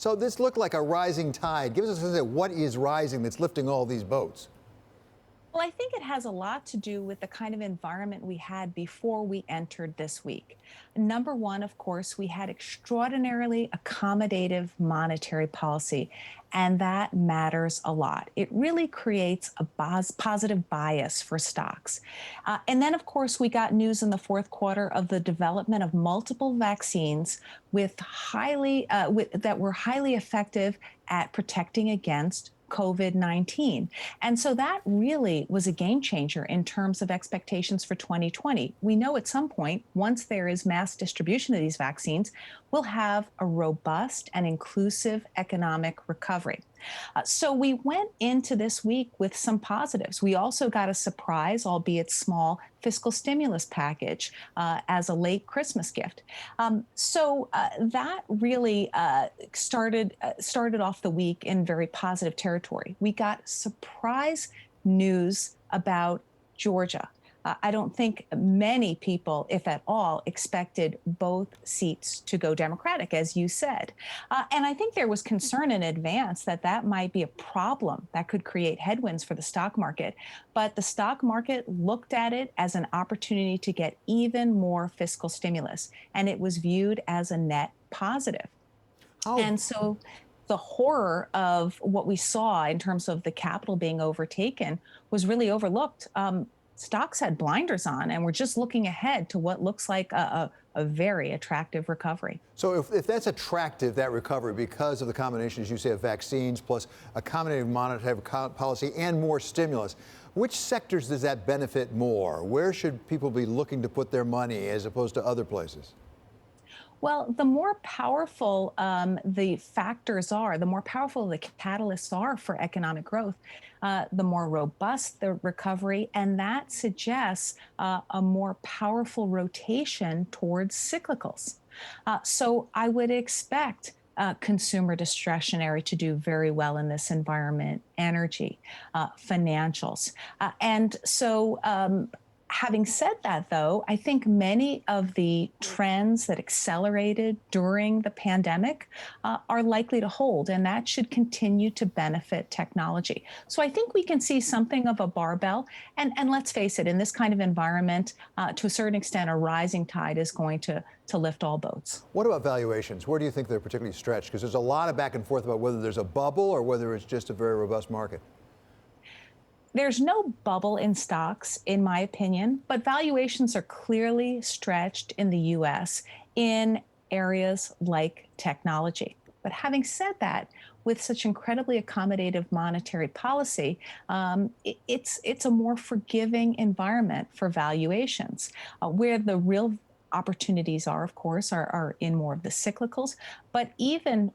So this looked like a rising tide. Give us a sense of what is rising that's lifting all these boats. Well, I think it has a lot to do with the kind of environment we had before we entered this week. Number one, of course, we had extraordinarily accommodative monetary policy, and that matters a lot. It really creates a positive bias for stocks. And then, of course, we got news in the fourth quarter of the development of multiple vaccines that were highly effective at protecting against COVID-19. And so that really was a game changer in terms of expectations for 2020. We know at some point, once there is mass distribution of these vaccines, we'll have a robust and inclusive economic recovery. So we went into this week with some positives. We also got a surprise, albeit small, fiscal stimulus package as a late Christmas gift. That really started off the week in very positive territory. We got surprise news about Georgia. I don't think many people, if at all, expected both seats to go Democratic, as you said. And I think there was concern in advance that that might be a problem that could create headwinds for the stock market. But the stock market looked at it as an opportunity to get even more fiscal stimulus, and it was viewed as a net positive. Oh. And so the horror of what we saw in terms of the capital being overtaken was really overlooked. Stocks had blinders on, and we're just looking ahead to what looks like a very attractive recovery. So if that's attractive, that recovery, because of the combination, as you say, of vaccines plus accommodative monetary policy and more stimulus, which sectors does that benefit more? Where should people be looking to put their money as opposed to other places? Well, the more powerful the factors are, the more powerful the catalysts are for economic growth, the more robust the recovery, and that suggests a more powerful rotation towards cyclicals. So I would expect consumer discretionary to do very well in this environment, energy, financials. Having said that, though, I think many of the trends that accelerated during the pandemic are likely to hold, and that should continue to benefit technology. So I think we can see something of a barbell. And let's face it, in this kind of environment, to a certain extent, a rising tide is going to lift all boats. What about valuations? Where do you think they're particularly stretched? Because there's a lot of back and forth about whether there's a bubble or whether it's just a very robust market. There's no bubble in stocks, in my opinion, but valuations are clearly stretched in the U.S. in areas like technology. But having said that, with such incredibly accommodative monetary policy, it's a more forgiving environment for valuations, where the real opportunities are, of course, are in more of the cyclicals, but even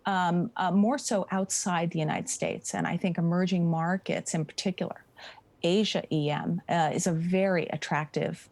more so outside the United States, and I think emerging markets in particular. Asia EM is a very attractive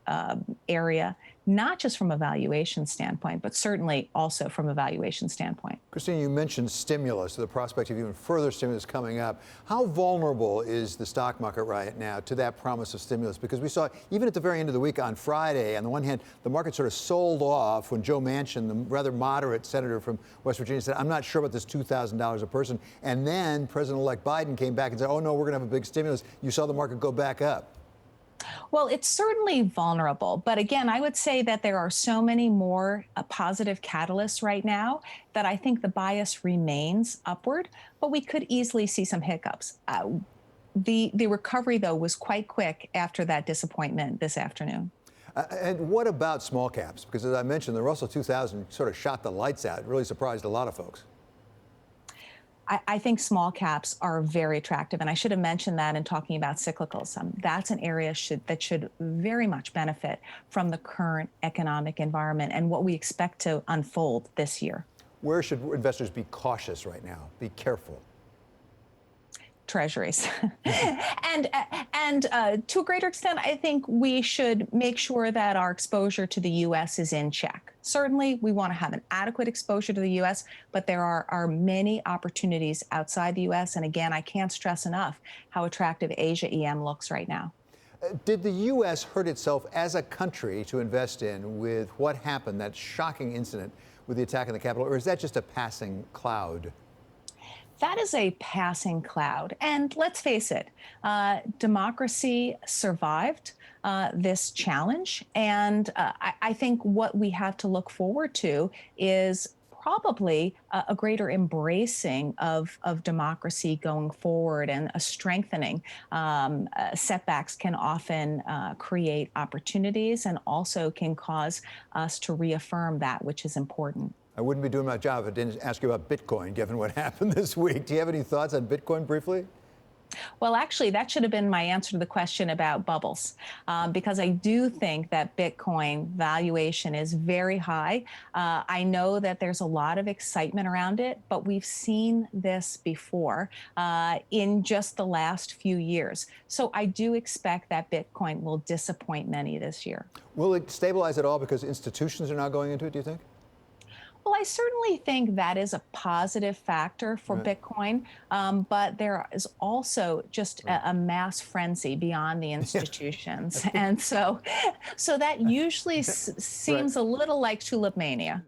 area, not just from a valuation standpoint, but certainly also from a valuation standpoint. Kristina, you mentioned stimulus, the prospect of even further stimulus coming up. How vulnerable is the stock market right now to that promise of stimulus? Because we saw, even at the very end of the week on Friday, on the one hand, the market sort of sold off when Joe Manchin, the rather moderate senator from West Virginia, said, I'm not sure about this $2,000 a person. And then President-elect Biden came back and said, oh, no, we're going to have a big stimulus. You saw the market go back up. Well, it's certainly vulnerable. But again, I would say that there are so many more positive catalysts right now that I think the bias remains upward, but we could easily see some hiccups. The recovery, though, was quite quick after that disappointment this afternoon. And what about small caps? Because as I mentioned, the Russell 2000 sort of shot the lights out. It really surprised a lot of folks. I think small caps are very attractive, and I should have mentioned that in talking about cyclicals. That's an area that should very much benefit from the current economic environment and what we expect to unfold this year. Where should investors be cautious right now? Be careful. Treasuries. and to a greater extent, I think we should make sure that our exposure to the U.S. is in check. Certainly, we want to have an adequate exposure to the U.S., but there are many opportunities outside the U.S. And again, I can't stress enough how attractive Asia EM looks right now. Did the U.S. hurt itself as a country to invest in with what happened, that shocking incident with the attack on the Capitol, or is that just a passing cloud? That is a passing cloud. And let's face it, democracy survived this challenge. And I think what we have to look forward to is probably a greater embracing of democracy going forward and a strengthening. Setbacks can often create opportunities and also can cause us to reaffirm that which is important. I wouldn't be doing my job if I didn't ask you about Bitcoin, given what happened this week. Do you have any thoughts on Bitcoin briefly? Well, actually, that should have been my answer to the question about bubbles, because I do think that Bitcoin valuation is very high. I know that there's a lot of excitement around it, but we've seen this before in just the last few years. So I do expect that Bitcoin will disappoint many this year. Will it stabilize at all because institutions are now going into it, do you think? Well, I certainly think that is a positive factor for Bitcoin, but there is also just a mass frenzy beyond the institutions, and so that usually seems a little like tulip mania.